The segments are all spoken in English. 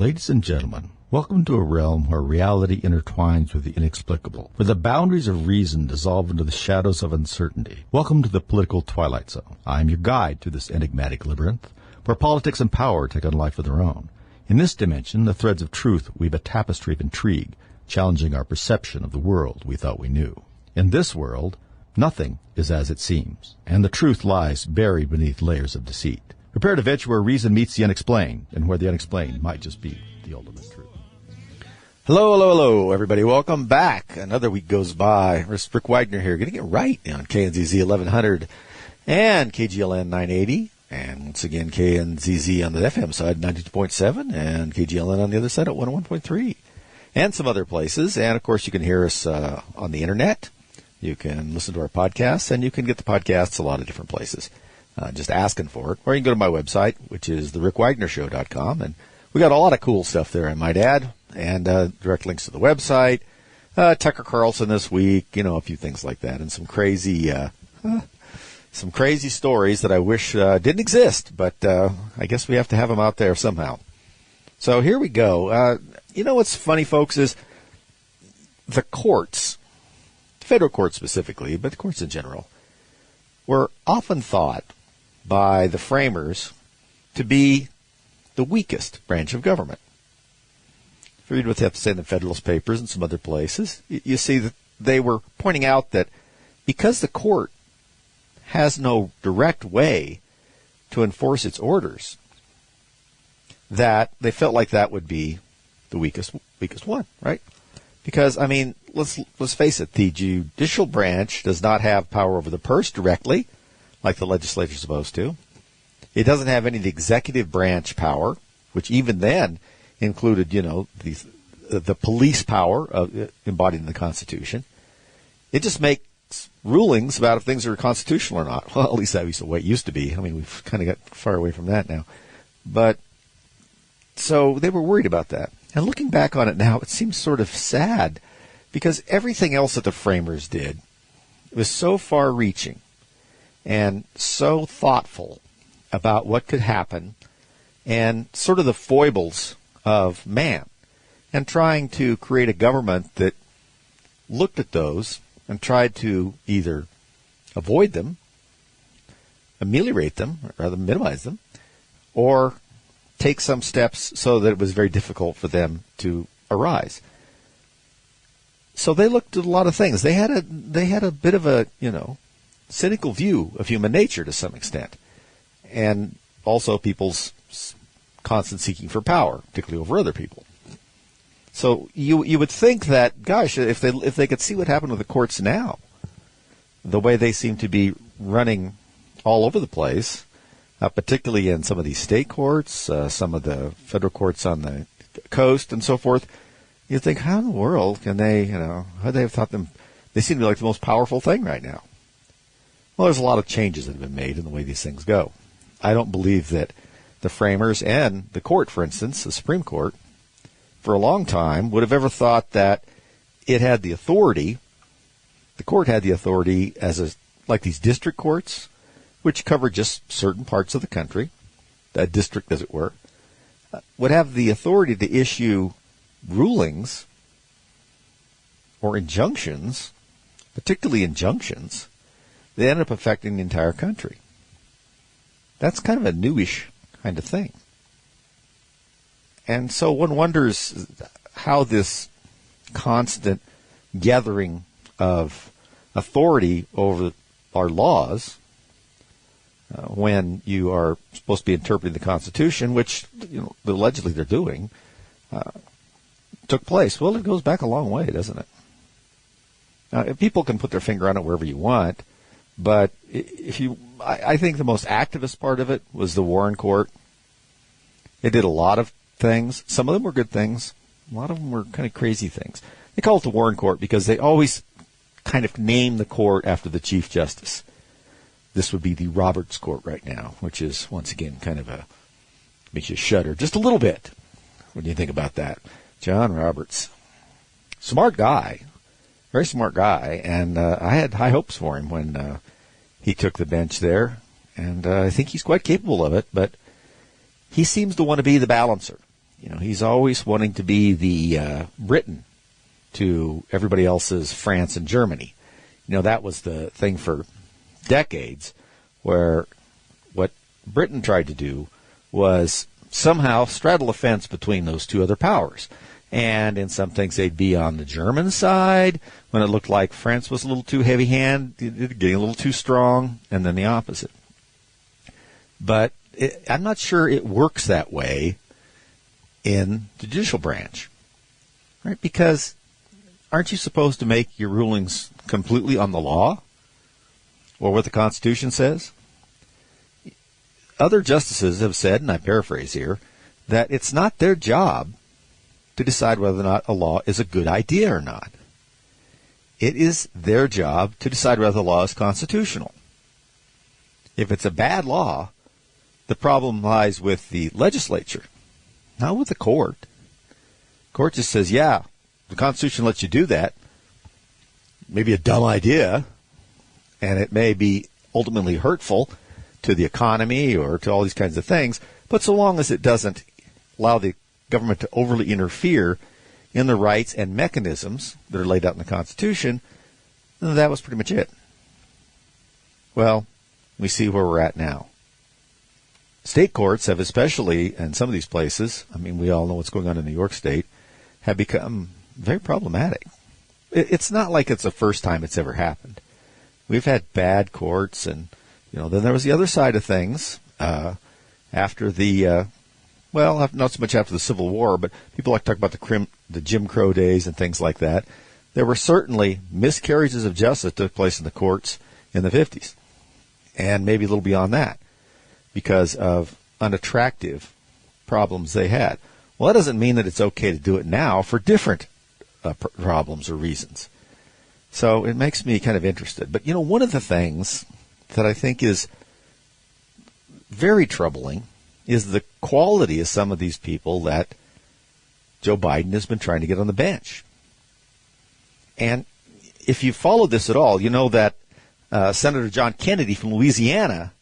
Ladies and gentlemen, welcome to a realm where reality intertwines with the inexplicable, where the boundaries of reason dissolve into the shadows of uncertainty. Welcome to the political twilight zone. I am your guide through this enigmatic labyrinth, where politics and power take on life of their own. In this dimension, the threads of truth weave a tapestry of intrigue, challenging our perception of the world we thought we knew. In this world, nothing is as it seems, and the truth lies buried beneath layers of deceit. Prepare to venture where reason meets the unexplained, and where the unexplained might just be the ultimate truth. Hello, everybody. Welcome back. Another week goes by. Rick Widener here, getting it right on KNZZ 1100 and KGLN 980. And once again, KNZZ on the FM side, 92.7, and KGLN on the other side at 101.3. And some other places. And, of course, you can hear us on the Internet. You can listen to our podcasts, and you can get the podcasts a lot of different places. Just asking for it. Or you can go to my website, which is therickwidenershow.com, and we got a lot of cool stuff there, I might add, and direct links to the website, Tucker Carlson this week, a few things like that, and some crazy stories that I wish didn't exist, but I guess we have to have them out there somehow. So here we go. What's funny, folks, is the courts, the federal courts specifically, but the courts in general, were often thought by the framers to be the weakest branch of government. If you read what they have to say in the Federalist Papers and some other places, you see that they were pointing out that because the court has no direct way to enforce its orders, that they felt like that would be the weakest one, right? Because, let's face it, the judicial branch does not have power over the purse directly, like the legislature is supposed to. It doesn't have any of the executive branch power, which even then included, the police power embodied in the Constitution. It just makes rulings about if things are constitutional or not. Well, at least that was the way it used to be. We've kind of got far away from that now. But so they were worried about that. And looking back on it now, it seems sort of sad because everything else that the framers did was so far-reaching and so thoughtful about what could happen and sort of the foibles of man, and trying to create a government that looked at those and tried to either avoid them, ameliorate them, or rather minimize them, or take some steps so that it was very difficult for them to arise. So they looked at a lot of things. They had a bit of a, cynical view of human nature to some extent, and also people's constant seeking for power, particularly over other people. So you would think that, gosh, if they could see what happened with the courts now, the way they seem to be running all over the place, particularly in some of these state courts, some of the federal courts on the coast and so forth, you think, how in the world can they, how they have thought them, they seem to be like the most powerful thing right now. Well, there's a lot of changes that have been made in the way these things go. I don't believe that the framers and the court, for instance, the Supreme Court, for a long time would have ever thought that it had the authority, the court had the authority like these district courts, which cover just certain parts of the country, a district as it were, would have the authority to issue rulings or injunctions, particularly injunctions, that end up affecting the entire country. That's kind of a newish kind of thing. And so one wonders how this constant gathering of authority over our laws, when you are supposed to be interpreting the Constitution, which allegedly they're doing, took place. Well, it goes back a long way, doesn't it? Now, people can put their finger on it wherever you want, but I think the most activist part of it was the Warren Court. It did a lot of things. Some of them were good things. A lot of them were kind of crazy things. They call it the Warren Court because they always kind of name the court after the Chief Justice. This would be the Roberts Court right now, which is, once again, kind of makes you shudder just a little bit when you think about that. John Roberts. Smart guy. Very smart guy. And I had high hopes for him when he took the bench there. And I think he's quite capable of it, but he seems to want to be the balancer. He's always wanting to be the Britain to everybody else's France and Germany. That was the thing for decades, where what Britain tried to do was somehow straddle a fence between those two other powers. And in some things they'd be on the German side when it looked like France was a little too heavy-handed, getting a little too strong, and then the opposite. But I'm not sure it works that way in the judicial branch, right? Because aren't you supposed to make your rulings completely on the law or what the Constitution says? Other justices have said, and I paraphrase here, that it's not their job to decide whether or not a law is a good idea or not. It is their job to decide whether the law is constitutional. If it's a bad law, the problem lies with the legislature, not with the court. The court just says, yeah, the Constitution lets you do that. Maybe a dumb idea, and it may be ultimately hurtful to the economy or to all these kinds of things, but so long as it doesn't allow the government to overly interfere in the rights and mechanisms that are laid out in the Constitution, that was pretty much it. Well, we see where we're at now. State courts have, especially in some of these places, we all know what's going on in New York State, have become very problematic. It's not like it's the first time it's ever happened. We've had bad courts, and then there was the other side of things after the not so much after the Civil War, but people like to talk about the Jim Crow days and things like that. There were certainly miscarriages of justice that took place in the courts in the 50s, and maybe a little beyond that, because of unattractive problems they had. Well, that doesn't mean that it's okay to do it now for different problems or reasons. So it makes me kind of interested. But, one of the things that I think is very troubling is the quality of some of these people that Joe Biden has been trying to get on the bench. And if you followed this at all, you know that Senator John Kennedy from Louisiana,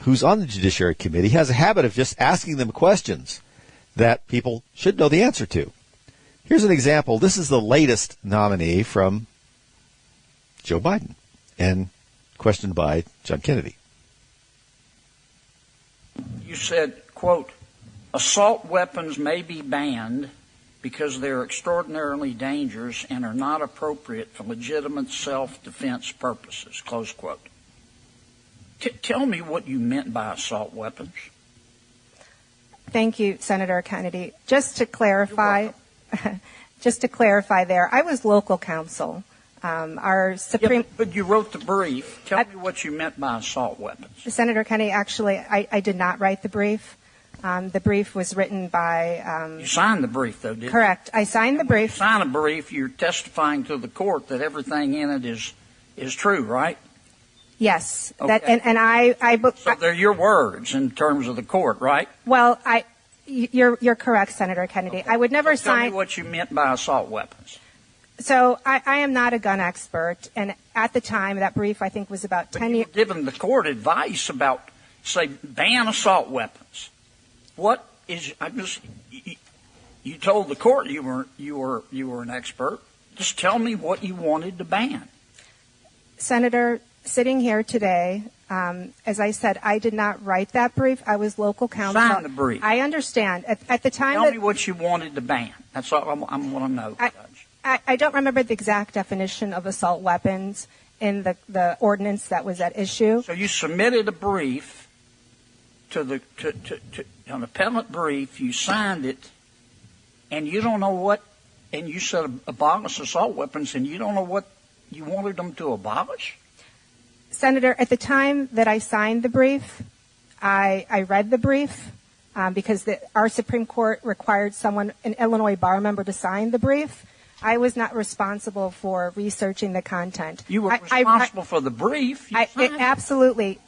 who's on the Judiciary Committee, has a habit of just asking them questions that people should know the answer to. Here's an example. This is the latest nominee from Joe Biden, and questioned by John Kennedy. You said, quote, assault weapons may be banned because they're extraordinarily dangerous and are not appropriate for legitimate self-defense purposes, close quote. Tell me what you meant by assault weapons. Thank you, Senator Kennedy. Just to clarify there, I was local counsel. Our Supreme. But you wrote the brief. Tell me what you meant by assault weapons. Senator Kennedy, actually, I did not write the brief. The brief was written by. You signed the brief, though, didn't you? Correct. I signed the brief. When you sign a brief, you're testifying to the court that everything in it is true, right? Yes. Okay. So they're your words in terms of the court, right? Well, you're correct, Senator Kennedy. Okay. I would never Tell sign. me what you meant by assault weapons. So I am not a gun expert, and at the time, that brief I think was about 10 years. Giving the court advice about, say, ban assault weapons. What is? You told the court you were an expert. Just tell me what you wanted to ban. Senator, sitting here today, as I said, I did not write that brief. I was local counsel. Sign the brief. I understand. At the time, tell me what you wanted to ban. That's all I want to know, Judge. I don't remember the exact definition of assault weapons in the ordinance that was at issue. So you submitted a brief to an appellate brief. You signed it, and you don't know what. And you said abolish assault weapons, and you don't know what you wanted them to abolish. Senator, at the time that I signed the brief, I read the brief because our Supreme Court required an Illinois bar member to sign the brief. I was not responsible for researching the content. You were responsible for the brief. Absolutely.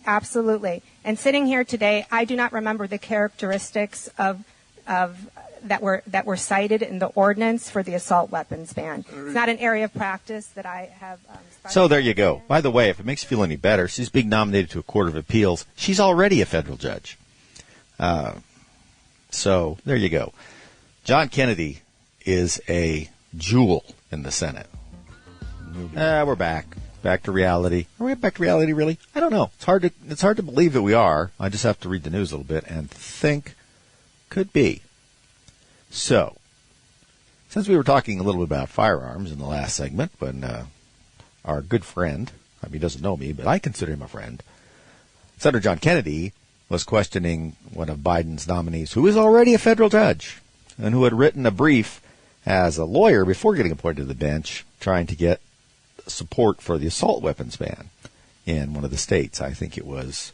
And sitting here today, I do not remember the characteristics of that were cited in the ordinance for the assault weapons ban. It's not an area of practice that I have. So there you go. By the way, if it makes you feel any better, she's being nominated to a court of appeals. She's already a federal judge. So there you go. John Kennedy is a jewel in the Senate. We're back. Back to reality. Are we back to reality, really? I don't know. It's hard to believe that we are. I just have to read the news a little bit and think could be. So, since we were talking a little bit about firearms in the last segment, when our good friend, I mean, he doesn't know me, but I consider him a friend, Senator John Kennedy was questioning one of Biden's nominees, who is already a federal judge, and who had written a brief as a lawyer before getting appointed to the bench, trying to get support for the assault weapons ban in one of the states. I think it was,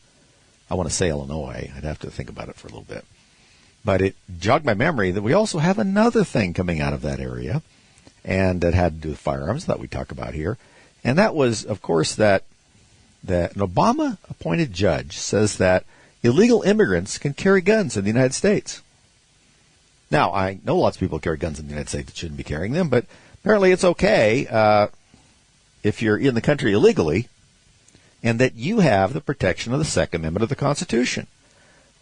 I want to say Illinois. I'd have to think about it for a little bit. But it jogged my memory that we also have another thing coming out of that area, and that had to do with firearms that we talk about here. And that was, of course, that an Obama-appointed judge says that illegal immigrants can carry guns in the United States. Now, I know lots of people carry guns in the United States that shouldn't be carrying them, but apparently it's okay if you're in the country illegally, and that you have the protection of the Second Amendment of the Constitution,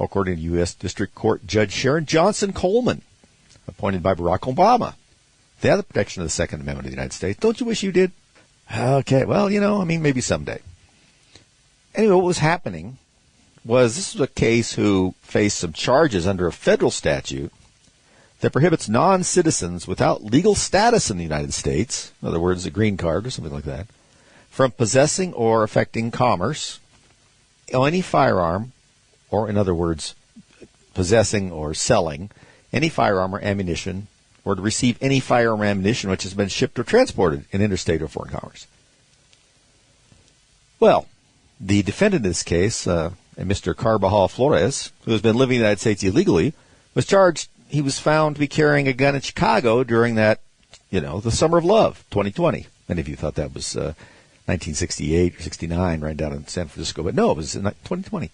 according to U.S. District Court Judge Sharon Johnson Coleman, appointed by Barack Obama. They have the protection of the Second Amendment of the United States. Don't you wish you did? Okay, well, maybe someday. Anyway, what was happening was this was a case who faced some charges under a federal statute that prohibits non-citizens without legal status in the United States, in other words, a green card or something like that, from possessing or affecting commerce, any firearm, or in other words, possessing or selling any firearm or ammunition, or to receive any firearm or ammunition which has been shipped or transported in interstate or foreign commerce. Well, the defendant in this case, Mr. Carbajal Flores, who has been living in the United States illegally, was charged. He was found to be carrying a gun in Chicago during that, the Summer of Love, 2020. Many of you thought that was 1968 or 69, right down in San Francisco. But no, it was in 2020.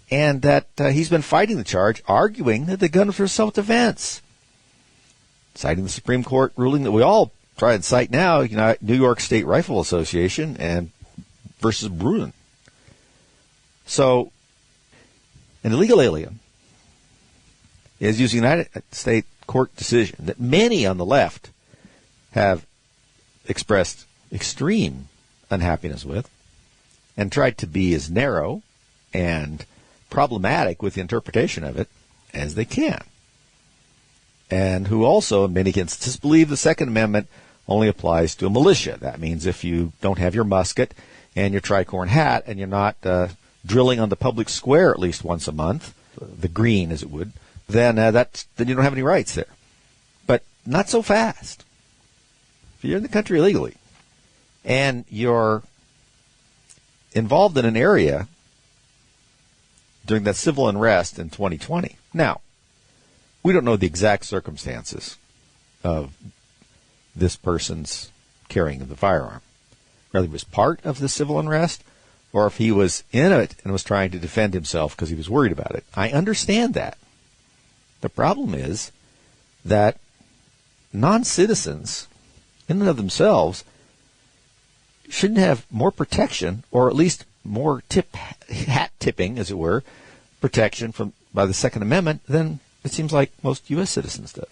And that he's been fighting the charge, arguing that the gun was for self-defense, citing the Supreme Court ruling that we all try and cite now, New York State Rifle Association and versus Bruin. So, an illegal alien is using a United States court decision that many on the left have expressed extreme unhappiness with and tried to be as narrow and problematic with the interpretation of it as they can. And who also, in many instances, believe the Second Amendment only applies to a militia. That means if you don't have your musket and your tricorn hat and you're not drilling on the public square at least once a month, the green as it would, then then you don't have any rights there. But not so fast. If you're in the country illegally and you're involved in an area during that civil unrest in 2020. Now, we don't know the exact circumstances of this person's carrying of the firearm. Whether he was part of the civil unrest or if he was in it and was trying to defend himself because he was worried about it. I understand that. The problem is that non-citizens, in and of themselves, shouldn't have more protection, or at least more hat tipping, as it were, protection by the Second Amendment than it seems like most U.S. citizens do.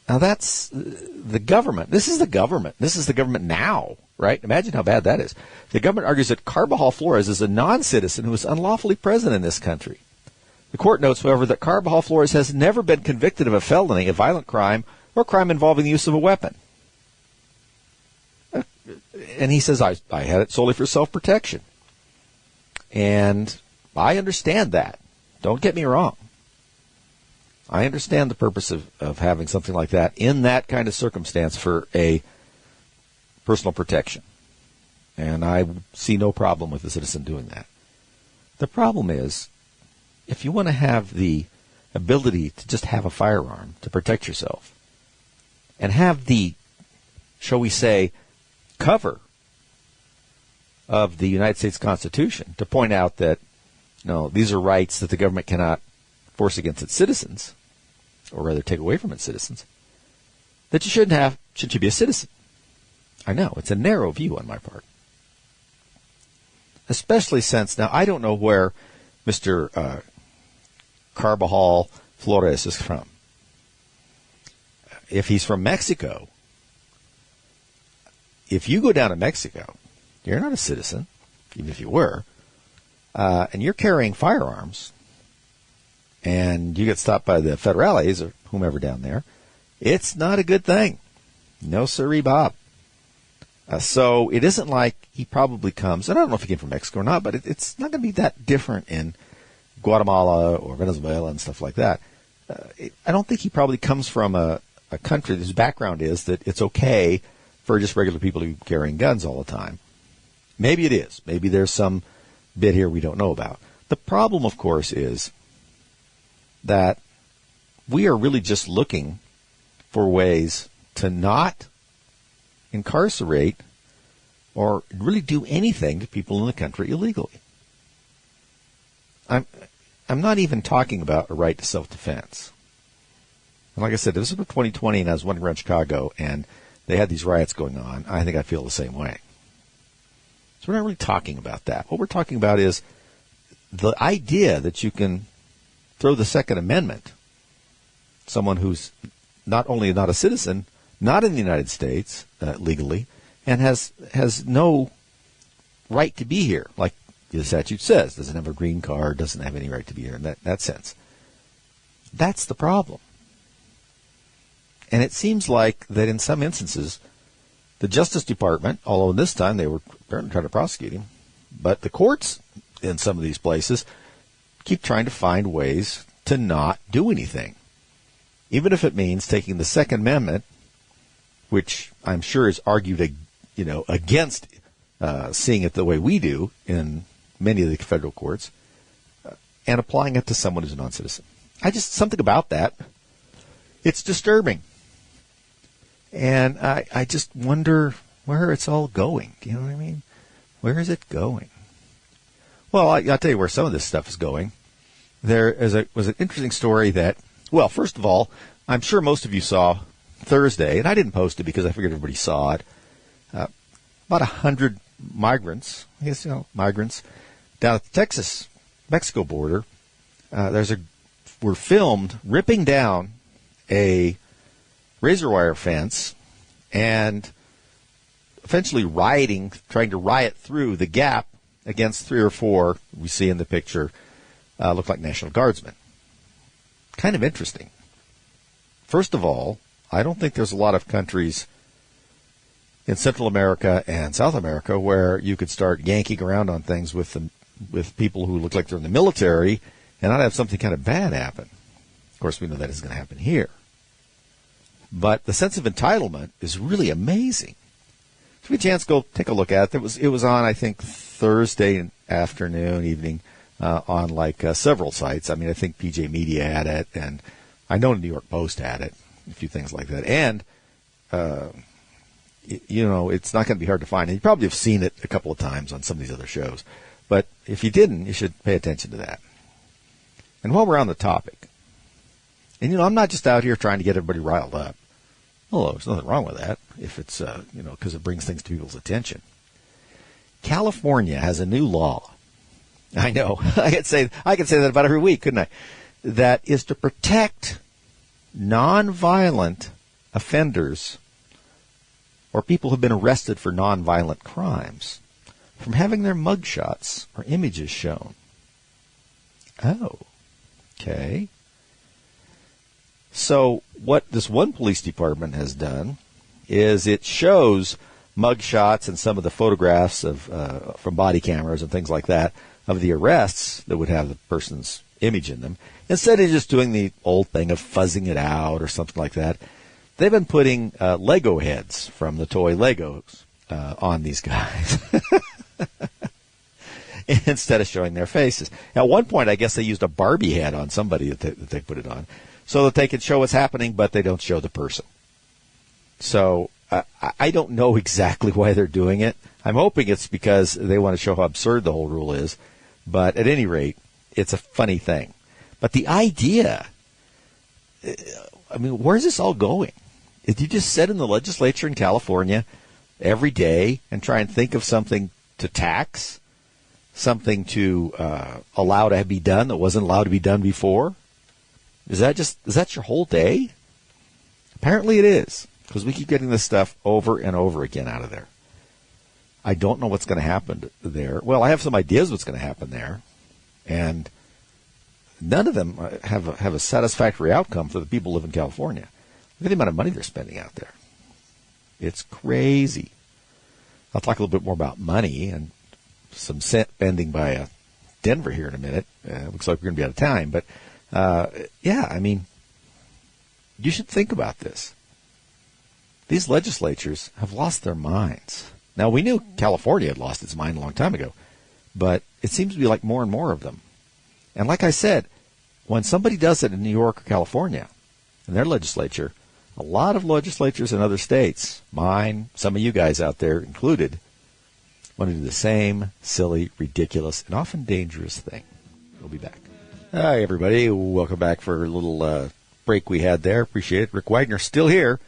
Now that's the government. This is the government. This is the government now, right? Imagine how bad that is. The government argues that Carbajal Flores is a non-citizen who is unlawfully present in this country. The court notes, however, that Carbajal Flores has never been convicted of a felony, a violent crime, or crime involving the use of a weapon. And he says, I had it solely for self-protection. And I understand that. Don't get me wrong. I understand the purpose of having something like that in that kind of circumstance for a personal protection. And I see no problem with the citizen doing that. The problem is, if you want to have the ability to just have a firearm to protect yourself and have the, shall we say, cover of the United States Constitution to point out that, these are rights that the government cannot force against its citizens, or rather take away from its citizens, that you shouldn't you be a citizen? I know, it's a narrow view on my part. Especially since, now I don't know where Mr. Carbajal Flores is from. If he's from Mexico, if you go down to Mexico, you're not a citizen, even if you were, and you're carrying firearms, and you get stopped by the federales or whomever down there, it's not a good thing. No siree, Bob. So it isn't like he probably comes, and I don't know if he came from Mexico or not, but it's not going to be that different in Guatemala or Venezuela and stuff like that. I don't think he probably comes from a country whose background is that it's okay for just regular people to be carrying guns all the time. Maybe it is. Maybe there's some bit here we don't know about. The problem, of course, is that we are really just looking for ways to not incarcerate or really do anything to people in the country illegally. I'm not even talking about a right to self-defense. And like I said, this was 2020, and I was wandering around Chicago, and they had these riots going on. I think I'd feel the same way. So we're not really talking about that. What we're talking about is the idea that you can throw the Second Amendment, someone who's not only not a citizen, not in the United States legally, and has no right to be here, like the statute says, doesn't have a green card, doesn't have any right to be here in that sense. That's the problem. And it seems like that in some instances, the Justice Department, although this time they were apparently trying to prosecute him, but the courts in some of these places keep trying to find ways to not do anything. Even if it means taking the Second Amendment, which I'm sure is argued, against seeing it the way we do in many of the federal courts, and applying it to someone who's a non-citizen. Something about that, it's disturbing. And I just wonder where it's all going. You know what I mean? Where is it going? Well, I'll tell you where some of this stuff is going. There was an interesting story that, well, first of all, I'm sure most of you saw Thursday, and I didn't post it because I figured everybody saw it. About 100 migrants, migrants, down at the Texas-Mexico border, were filmed ripping down a razor wire fence and eventually trying to riot through the gap against 3 or 4 we see in the picture, look like National Guardsmen. Kind of interesting. First of all, I don't think there's a lot of countries in Central America and South America where you could start yanking around on things with people who look like they're in the military and not have something kind of bad happen. Of course, we know that isn't going to happen here. But the sense of entitlement is really amazing. If you get a chance, go take a look at it. It was on, I think, Thursday afternoon, evening, on several sites. I mean, I think PJ Media had it, and I know the New York Post had it, a few things like that. And, it's not going to be hard to find. And you probably have seen it a couple of times on some of these other shows. But if you didn't, you should pay attention to that. And while we're on the topic, and, I'm not just out here trying to get everybody riled up. Although there's nothing wrong with that if it's, because it brings things to people's attention. California has a new law. I know. I could say that about every week, couldn't I? That is to protect nonviolent offenders or people who have been arrested for nonviolent crimes from having their mugshots or images shown. Oh, okay. So what this one police department has done is it shows mugshots and some of the photographs of from body cameras and things like that of the arrests that would have the person's image in them. Instead of just doing the old thing of fuzzing it out or something like that, they've been putting Lego heads from the toy Legos on these guys instead of showing their faces. At one point, I guess they used a Barbie head on somebody that they put it on, so that they could show what's happening, but they don't show the person. So I don't know exactly why they're doing it. I'm hoping it's because they want to show how absurd the whole rule is. But at any rate, it's a funny thing. But the idea, where's this all going? If you just sit in the legislature in California every day and try and think of something to tax, something to allow to be done that wasn't allowed to be done before, Is that your whole day? Apparently it is, because we keep getting this stuff over and over again out of there. I don't know what's going to happen there. Well, I have some ideas what's going to happen there, and none of them have a satisfactory outcome for the people who live in California. Look at the amount of money they're spending out there. It's crazy. I'll talk a little bit more about money and some spending by Denver here in a minute. Looks like we're going to be out of time, but yeah, I mean, you should think about this. These legislatures have lost their minds. Now, we knew California had lost its mind a long time ago, but it seems to be like more and more of them. And like I said, when somebody does it in New York or California, in their legislature, a lot of legislatures in other states, mine, some of you guys out there included, want to do the same silly, ridiculous, and often dangerous thing. We'll be back. Hi, everybody. Welcome back for a little break we had there. Appreciate it. Rick Wagner still here,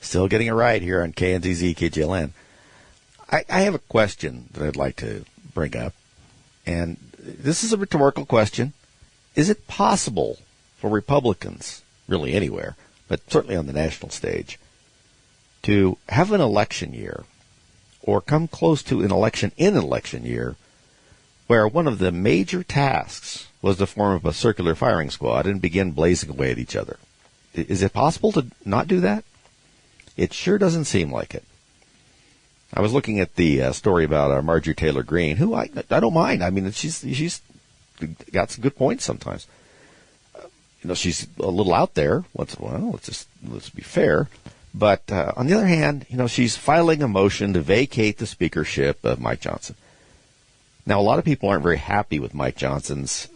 still getting a ride here on KNZZ, KJLN. I have a question that I'd like to bring up, and this is a rhetorical question. Is it possible for Republicans, really anywhere, but certainly on the national stage, to have an election year or come close to an election in an election year where one of the major tasks was to form up a circular firing squad and begin blazing away at each other? Is it possible to not do that? It sure doesn't seem like it. I was looking at the story about Marjorie Taylor Greene, who I don't mind. I mean, she's got some good points sometimes. She's a little out there once in a while. Let's be fair. But on the other hand, she's filing a motion to vacate the speakership of Mike Johnson. Now, a lot of people aren't very happy with Mike Johnson's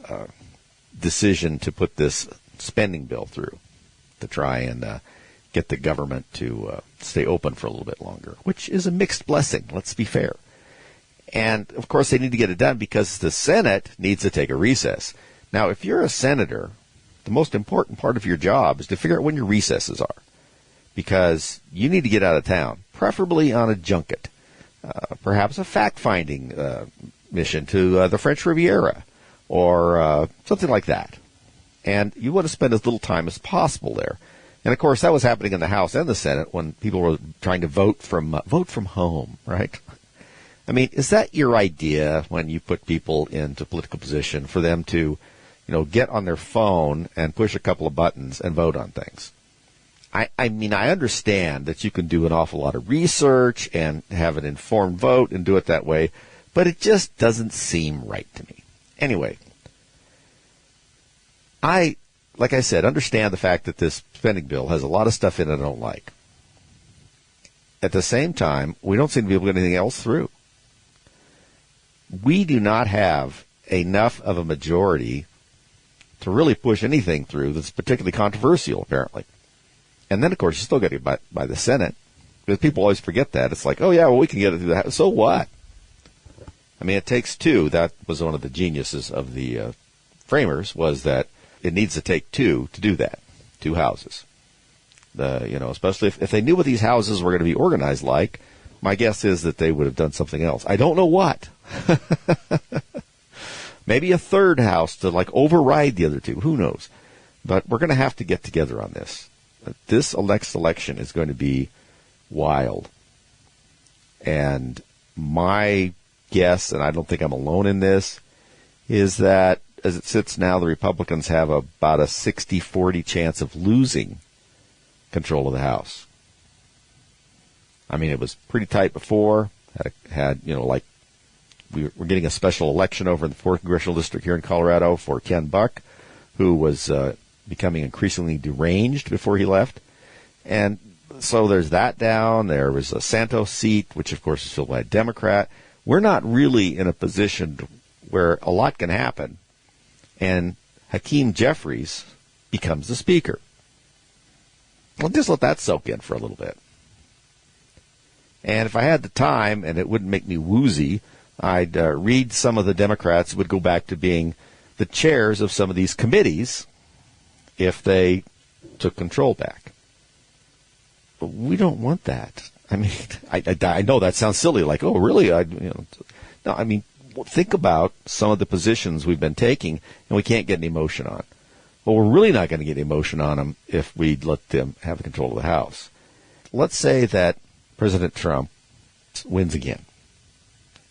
decision to put this spending bill through to try and get the government to stay open for a little bit longer, which is a mixed blessing, let's be fair. And, of course, they need to get it done because the Senate needs to take a recess. Now, if you're a senator, the most important part of your job is to figure out when your recesses are, because you need to get out of town, preferably on a junket, perhaps a fact-finding mission to the French Riviera or something like that. And you want to spend as little time as possible there. And, of course, that was happening in the House and the Senate when people were trying to vote from home, right? I mean, is that your idea when you put people into political position for them to, get on their phone and push a couple of buttons and vote on things? I mean, I understand that you can do an awful lot of research and have an informed vote and do it that way, but it just doesn't seem right to me. Anyway, like I said, understand the fact that this spending bill has a lot of stuff in it I don't like. At the same time, we don't seem to be able to get anything else through. We do not have enough of a majority to really push anything through that's particularly controversial, apparently. And then, of course, you still got to get by the Senate, because people always forget that. It's like, oh, yeah, well, we can get it through the House. So what? I mean, it takes two. That was one of the geniuses of the framers, was that it needs to take two to do that, two houses. Especially if they knew what these houses were going to be organized like, my guess is that they would have done something else. I don't know what. Maybe a third house to override the other two. Who knows? But we're going to have to get together on this. This next election is going to be wild. And my guess, and I don't think I'm alone in this, is that as it sits now, the Republicans have about a 60-40 chance of losing control of the House. I mean, it was pretty tight before. We're getting a special election over in the 4th Congressional District here in Colorado for Ken Buck, who was becoming increasingly deranged before he left. And so there's that down. There was a Santos seat, which, of course, is filled by a Democrat. We're not really in a position where a lot can happen, and Hakeem Jeffries becomes the Speaker. Well, just let that soak in for a little bit. And if I had the time, and it wouldn't make me woozy, I'd read some of the Democrats who would go back to being the chairs of some of these committees if they took control back. But we don't want that. I mean, I know that sounds silly, like, oh, really? No, I mean, think about some of the positions we've been taking and we can't get any motion on. But we're really not going to get emotion on them if we let them have control of the House. Let's say that President Trump wins again.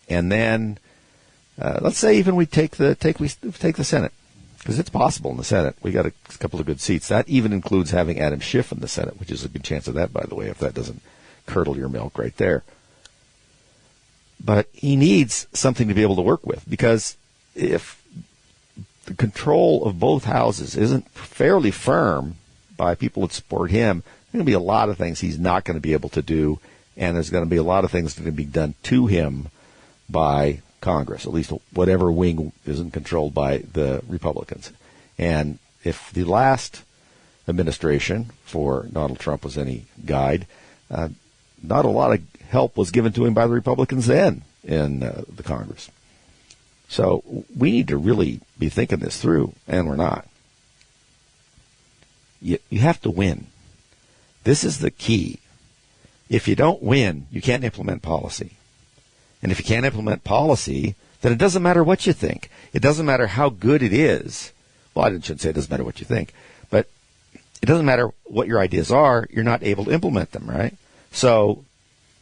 And then, let's say even we take the Senate, because it's possible in the Senate. We got a couple of good seats. That even includes having Adam Schiff in the Senate, which is a good chance of that, by the way, if that doesn't curdle your milk right there. But he needs something to be able to work with, because if the control of both houses isn't fairly firm by people that support him, there's going to be a lot of things he's not going to be able to do, and there's going to be a lot of things that are going to be done to him by Congress, at least whatever wing isn't controlled by the Republicans. And if the last administration for Donald Trump was any guide, not a lot of help was given to him by the Republicans then in the Congress. So we need to really be thinking this through, and we're not. You have to win. This is the key. If you don't win, you can't implement policy. And if you can't implement policy, then it doesn't matter what you think. It doesn't matter how good it is. Well, I shouldn't say it doesn't matter what you think, but it doesn't matter what your ideas are. You're not able to implement them, right? So,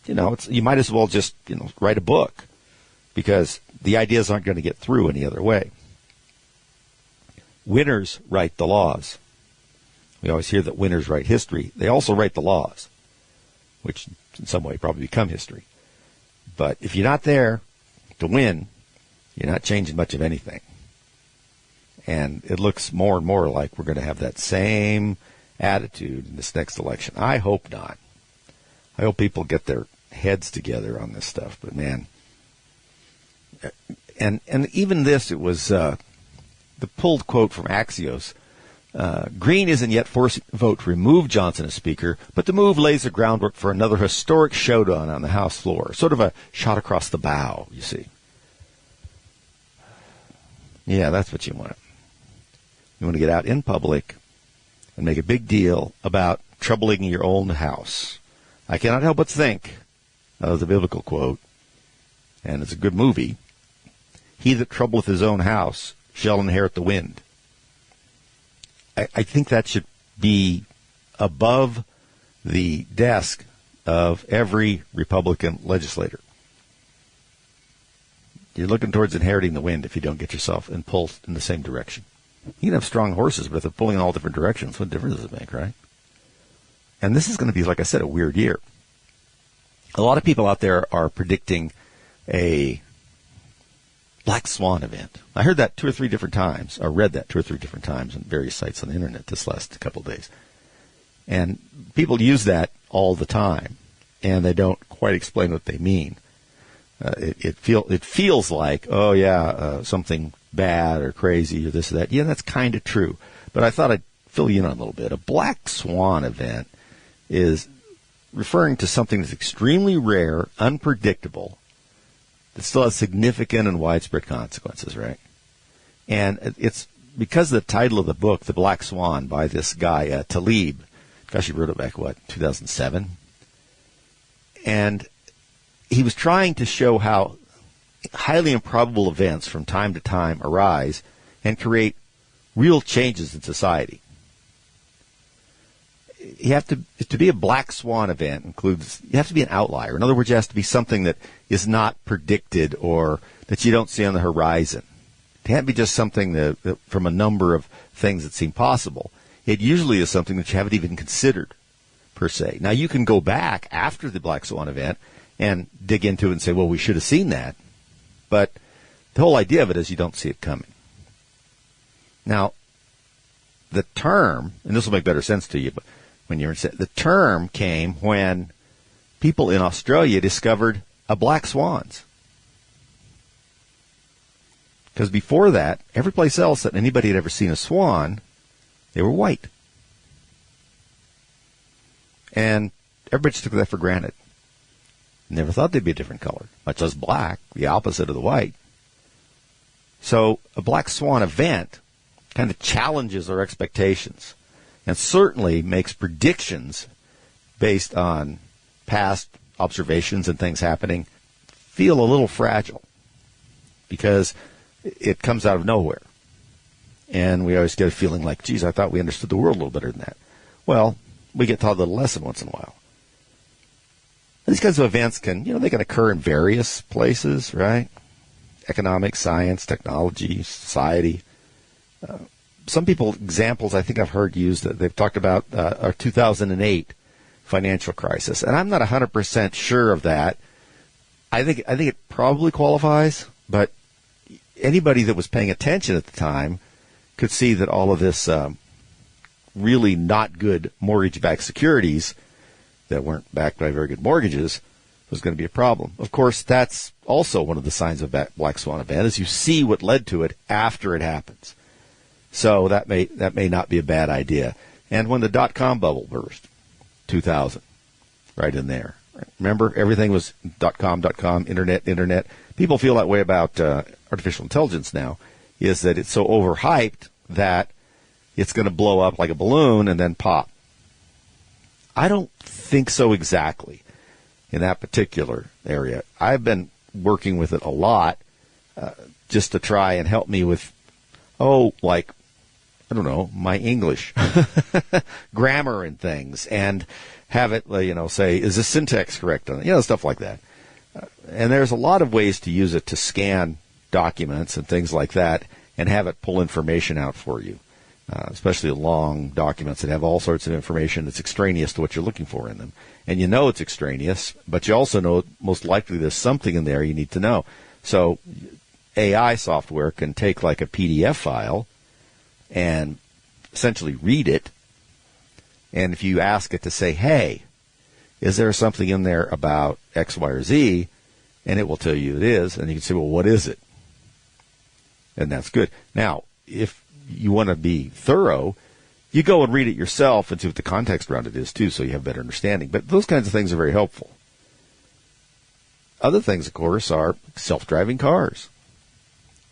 you might as well just, write a book, because the ideas aren't going to get through any other way. Winners write the laws. We always hear that winners write history. They also write the laws, which in some way probably become history. But if you're not there to win, you're not changing much of anything. And it looks more and more like we're going to have that same attitude in this next election. I hope not. I hope people get their heads together on this stuff. But man, and even this, it was the pulled quote from Axios. Green isn't yet forcing the vote to remove Johnson as Speaker, but the move lays the groundwork for another historic showdown on the House floor. Sort of a shot across the bow, you see. Yeah, that's what you want. You want to get out in public and make a big deal about troubling your own house. I cannot help but think of the biblical quote, and it's a good movie, "He that troubleth his own house shall inherit the wind." I think that should be above the desk of every Republican legislator. You're looking towards inheriting the wind if you don't get yourself pulled in the same direction. You can have strong horses, but if they're pulling in all different directions, what difference does it make, right? And this is going to be, like I said, a weird year. A lot of people out there are predicting a black swan event. I heard that 2 or 3 different times, or read that 2 or 3 different times on various sites on the internet this last couple of days. And people use that all the time, and they don't quite explain what they mean. It feels like, something bad or crazy or this or that. Yeah, that's kind of true. But I thought I'd fill you in on a little bit. A black swan event is referring to something that's extremely rare, unpredictable, that still has significant and widespread consequences, right? And it's because of the title of the book, The Black Swan, by this guy, Talib. Gosh, he wrote it back, 2007? And he was trying to show how highly improbable events from time to time arise and create real changes in society. You have to be a black swan event includes, you have to be an outlier. In other words, it has to be something that is not predicted or that you don't see on the horizon. It can't be just something that from a number of things that seem possible. It usually is something that you haven't even considered, per se. Now, you can go back after the black swan event and dig into it and say, well, we should have seen that. But the whole idea of it is you don't see it coming. Now, the term, and this will make better sense to you, but when you're the term came when people in Australia discovered a black swans. Because before that, every place else that anybody had ever seen a swan, they were white. And everybody just took that for granted. Never thought they'd be a different color, much less black, the opposite of the white. So a black swan event kind of challenges our expectations and certainly makes predictions based on past observations and things happening feel a little fragile because it comes out of nowhere. and we always get a feeling like, geez, I thought we understood the world a little better than that. Well, we get taught a little lesson once in a while. These kinds of events they can occur in various places, right? Economics, science, technology, society. Some examples I think I've heard used that they've talked about our 2008 financial crisis, and I'm not 100% sure of that. I think it probably qualifies, but anybody that was paying attention at the time could see that all of this really not good mortgage-backed securities that weren't backed by very good mortgages was going to be a problem. Of course, that's also one of the signs of a black swan event, is you see what led to it after it happens. So that may not be a bad idea. And when the dot-com bubble burst, 2000, right in there. Remember, everything was .com, internet. People feel that way about artificial intelligence now, is that it's so overhyped that it's going to blow up like a balloon and then pop. I don't think so exactly in that particular area. I've been working with it a lot just to try and help me with, my English grammar and things, and have it, say, is the syntax correct on it? Stuff like that. And there's a lot of ways to use it to scan documents and things like that and have it pull information out for you, especially long documents that have all sorts of information that's extraneous to what you're looking for in them. And you know it's extraneous, but you also know most likely there's something in there you need to know. So AI software can take like a PDF file and essentially read it. And if you ask it to say, hey, is there something in there about X, Y, or Z? And it will tell you it is. And you can say, well, what is it? And that's good. Now, if you want to be thorough, you go and read it yourself and see what the context around it is, too, so you have better understanding. But those kinds of things are very helpful. Other things, of course, are self-driving cars.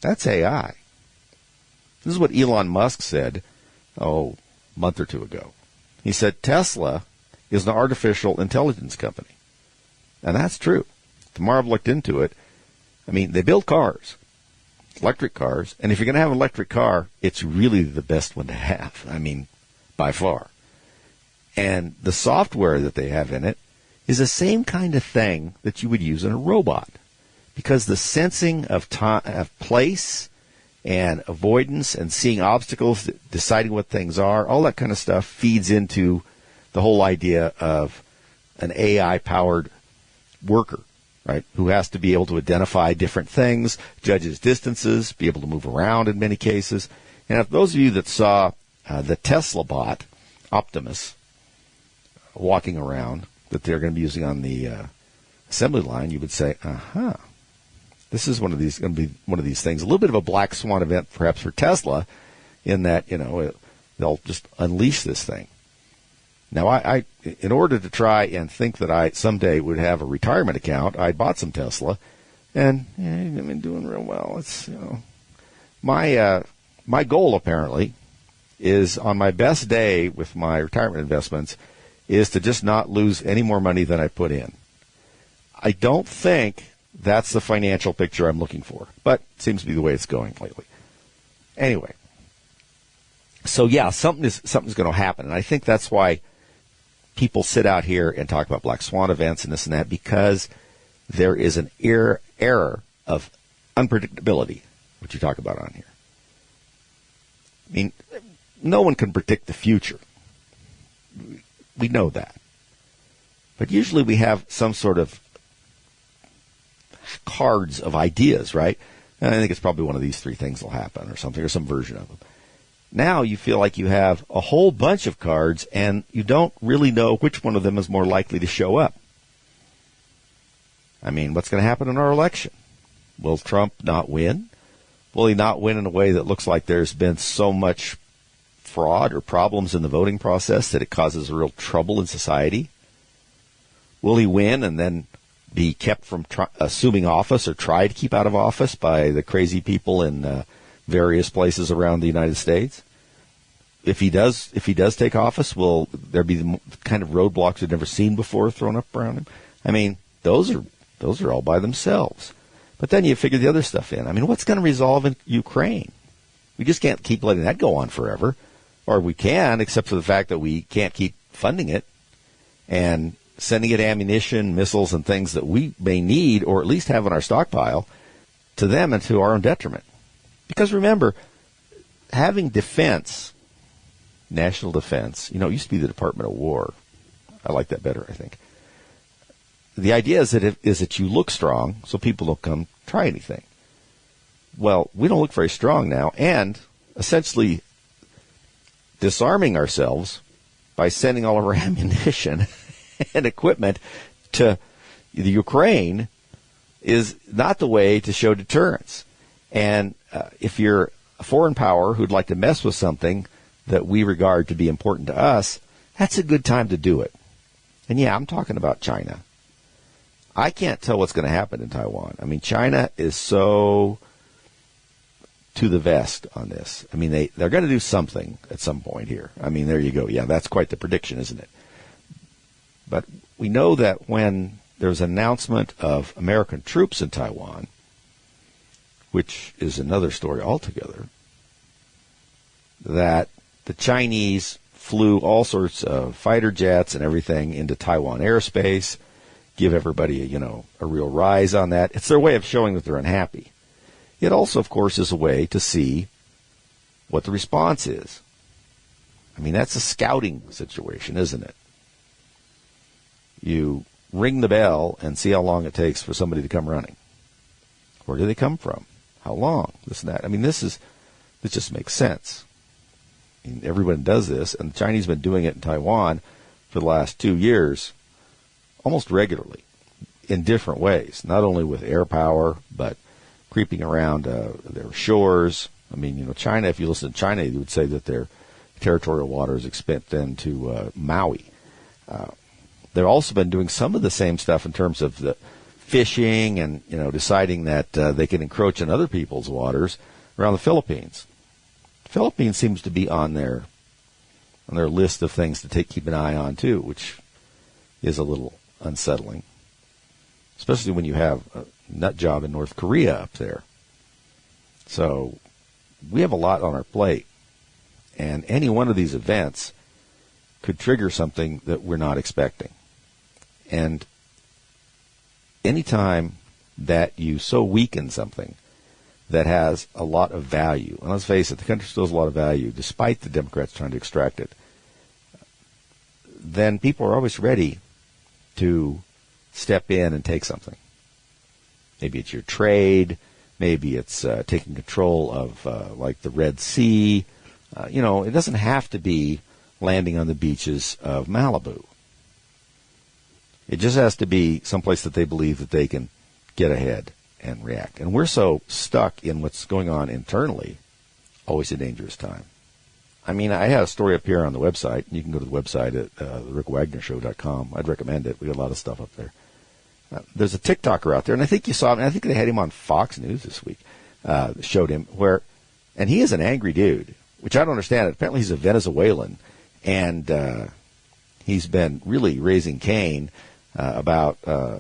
That's AI. This is what Elon Musk said, a month or two ago. He said Tesla is an artificial intelligence company. And that's true. The more I've looked into it, they build cars, electric cars, and if you're going to have an electric car, it's really the best one to have. By far. And the software that they have in it is the same kind of thing that you would use in a robot, because the sensing of time, of place, and avoidance, and seeing obstacles, deciding what things are, all that kind of stuff feeds into the whole idea of an AI-powered worker, right, who has to be able to identify different things, judges distances, be able to move around in many cases. And if those of you that saw the Tesla bot, Optimus, walking around, that they're going to be using on the assembly line, you would say, this is going to be one of these things, a little bit of a black swan event perhaps for Tesla, in that, they'll just unleash this thing. Now, I in order to try and think that I someday would have a retirement account, I bought some Tesla, and I've been doing real well. It's, my goal apparently is, on my best day with my retirement investments, is to just not lose any more money than I put in. I don't think that's the financial picture I'm looking for, but it seems to be the way it's going lately. Anyway, so yeah, something's going to happen, and I think that's why people sit out here and talk about black swan events and this and that, because there is an error of unpredictability, which you talk about on here. No one can predict the future. We know that. But usually we have some sort of cards of ideas, right? And I think it's probably one of these three things will happen, or something, or some version of them. Now you feel like you have a whole bunch of cards, and you don't really know which one of them is more likely to show up. What's going to happen in our election? Will Trump not win? Will he not win in a way that looks like there's been so much fraud or problems in the voting process that it causes real trouble in society? Will he win and then be kept from assuming office, or try to keep out of office by the crazy people in various places around the United States? If he does take office, will there be the kind of roadblocks we've never seen before thrown up around him? Those are all by themselves. But then you figure the other stuff in. What's going to resolve in Ukraine? We just can't keep letting that go on forever. Or we can, except for the fact that we can't keep funding it and sending it ammunition, missiles, and things that we may need or at least have in our stockpile to them and to our own detriment. Because remember, having defense, national defense, it used to be the Department of War. I like that better, I think. The idea is that you look strong so people don't come try anything. Well, we don't look very strong now, and essentially disarming ourselves by sending all of our ammunition and equipment to the Ukraine is not the way to show deterrence. And if you're a foreign power who'd like to mess with something that we regard to be important to us, that's a good time to do it. And yeah, I'm talking about China. I can't tell what's going to happen in Taiwan. I mean, China is so to the vest on this. I mean, they're going to do something at some point here. I mean, there you go. Yeah, that's quite the prediction, isn't it? But we know that when there's an announcement of American troops in Taiwan, which is another story altogether, that the Chinese flew all sorts of fighter jets and everything into Taiwan airspace, give everybody, a real rise on that. It's their way of showing that they're unhappy. It also, of course, is a way to see what the response is. I mean, that's a scouting situation, isn't it? You ring the bell and see how long it takes for somebody to come running. Where do they come from? How long? This and that. I mean, this just makes sense. I mean, everyone does this, and the Chinese have been doing it in Taiwan for the last 2 years almost regularly in different ways, not only with air power, but creeping around their shores. I mean, China, if you listen to China, you would say that their territorial waters extend then to Maui. They've also been doing some of the same stuff in terms of the fishing and, deciding that they can encroach on other people's waters around the Philippines. The Philippines seems to be on their list of things to keep an eye on, too, which is a little unsettling, especially when you have a nut job in North Korea up there. So we have a lot on our plate, and any one of these events could trigger something that we're not expecting. And anytime that you so weaken something that has a lot of value, and let's face it, the country still has a lot of value, despite the Democrats trying to extract it, then people are always ready to step in and take something. Maybe it's your trade. Maybe it's taking control of, like, the Red Sea. It doesn't have to be landing on the beaches of Malibu. It just has to be someplace that they believe that they can get ahead and react. And we're so stuck in what's going on internally, always a dangerous time. I mean, I had a story up here on the website. You can go to the website at therickWagnerShow.com. I'd recommend it. We got a lot of stuff up there. There's a TikToker out there, and I think you saw him. I think they had him on Fox News this week. Showed him and he is an angry dude, which I don't understand. Apparently he's a Venezuelan, and he's been really raising Cain about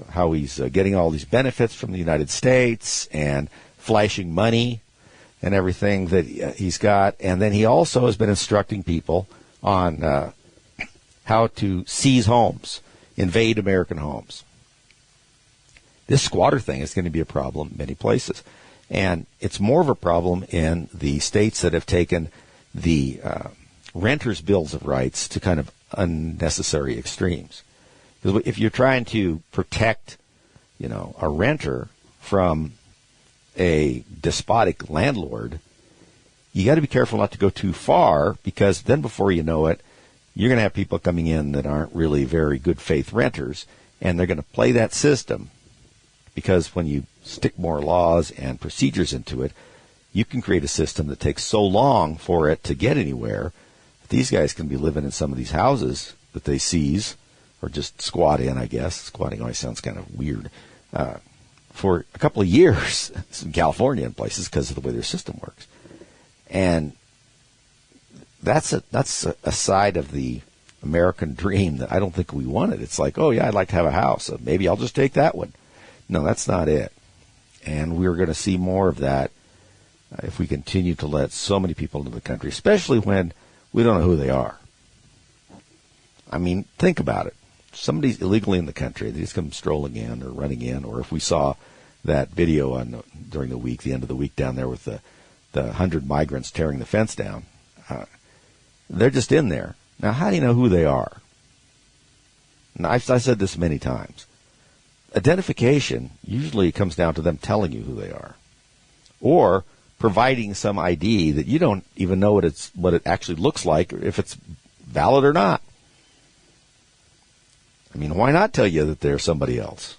how he's getting all these benefits from the United States and flashing money and everything that he's got. And then he also has been instructing people on how to seize homes, invade American homes. This squatter thing is going to be a problem in many places. And it's more of a problem in the states that have taken the renters' bills of rights to kind of unnecessary extremes. Because if you're trying to protect, a renter from a despotic landlord, you got to be careful not to go too far, because then before you know it, you're going to have people coming in that aren't really very good faith renters, and they're going to play that system. Because when you stick more laws and procedures into it, you can create a system that takes so long for it to get anywhere. These guys can be living in some of these houses that they seize, or just squat in, I guess. Squatting always sounds kind of weird. For a couple of years in California and places because of the way their system works. And that's a side of the American dream that I don't think we wanted. It's like, oh, yeah, I'd like to have a house, so maybe I'll just take that one. No, that's not it. And we're going to see more of that if we continue to let so many people into the country, especially when we don't know who they are. I mean, think about it. Somebody's illegally in the country. They just come strolling in or running in, or if we saw that video during the week, the end of the week down there with the 100 migrants tearing the fence down, they're just in there. Now, how do you know who they are? And I've said this many times. Identification usually comes down to them telling you who they are, or providing some ID that you don't even know what it actually looks like, or if it's valid or not. I mean, why not tell you that they're somebody else?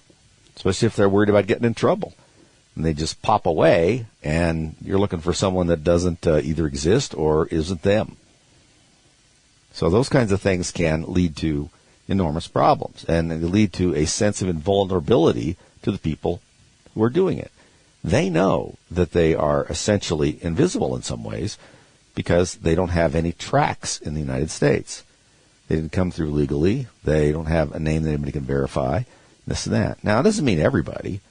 Especially if they're worried about getting in trouble. And they just pop away, and you're looking for someone that doesn't either exist or isn't them. So those kinds of things can lead to enormous problems, and they lead to a sense of invulnerability to the people who are doing it. They know that they are essentially invisible in some ways because they don't have any tracks in the United States. They didn't come through legally. They don't have a name that anybody can verify, this and that. Now, it doesn't mean everybody,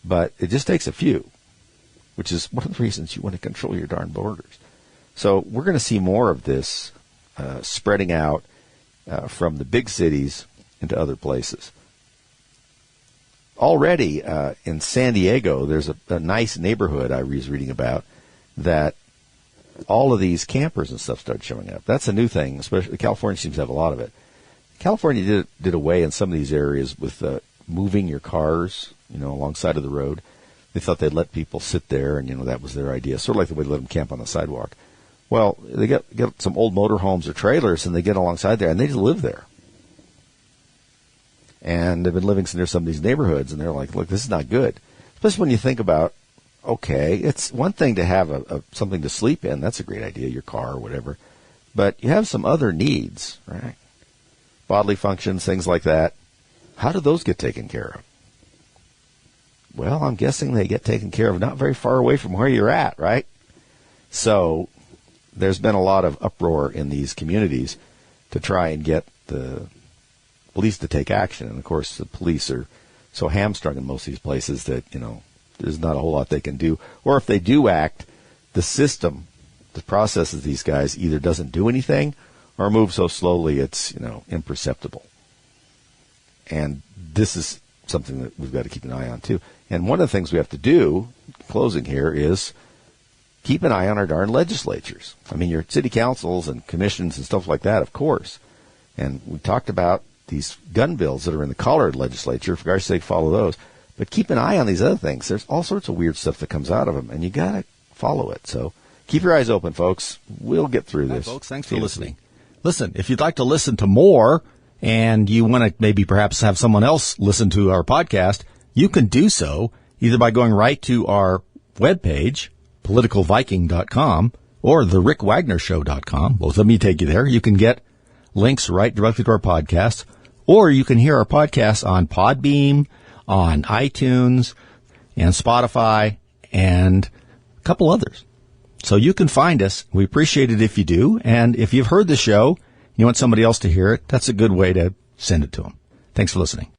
but it just takes a few, which is one of the reasons you want to control your darn borders. So we're going to see more of this spreading out from the big cities into other places. Already in San Diego, there's a nice neighborhood I was reading about that all of these campers and stuff started showing up. That's a new thing, especially California seems to have a lot of it. California did away in some of these areas with moving your cars, alongside of the road. They thought they'd let people sit there, and, that was their idea, sort of like the way they let them camp on the sidewalk. Well, they get some old motorhomes or trailers, and they get alongside there, and they just live there. And they've been living near some of these neighborhoods, and they're like, look, this is not good. Especially when you think about, okay, it's one thing to have something to sleep in. That's a great idea, your car or whatever. But you have some other needs, right? Bodily functions, things like that. How do those get taken care of? Well, I'm guessing they get taken care of not very far away from where you're at, right? So there's been a lot of uproar in these communities to try and get the police to take action. And, of course, the police are so hamstrung in most of these places that, there's not a whole lot they can do. Or if they do act, the system that processes these guys either doesn't do anything or moves so slowly it's, imperceptible. And this is something that we've got to keep an eye on, too. And one of the things we have to do, closing here, is keep an eye on our darn legislatures. I mean, your city councils and commissions and stuff like that, of course. And we talked about these gun bills that are in the Colorado legislature. For God's sake, follow those. But keep an eye on these other things. There's all sorts of weird stuff that comes out of them, and you got to follow it. So keep your eyes open, folks. We'll get through this. Hi, folks. Thanks for listening. Listen, if you'd like to listen to more and you want to maybe perhaps have someone else listen to our podcast, you can do so either by going right to our webpage, politicalviking.com, or therickWagnerShow.com. Both of them take you there. You can get links right directly to our podcast, or you can hear our podcast on Podbean, on iTunes, and Spotify, and a couple others. So you can find us. We appreciate it if you do. And if you've heard the show, you want somebody else to hear it, that's a good way to send it to them. Thanks for listening.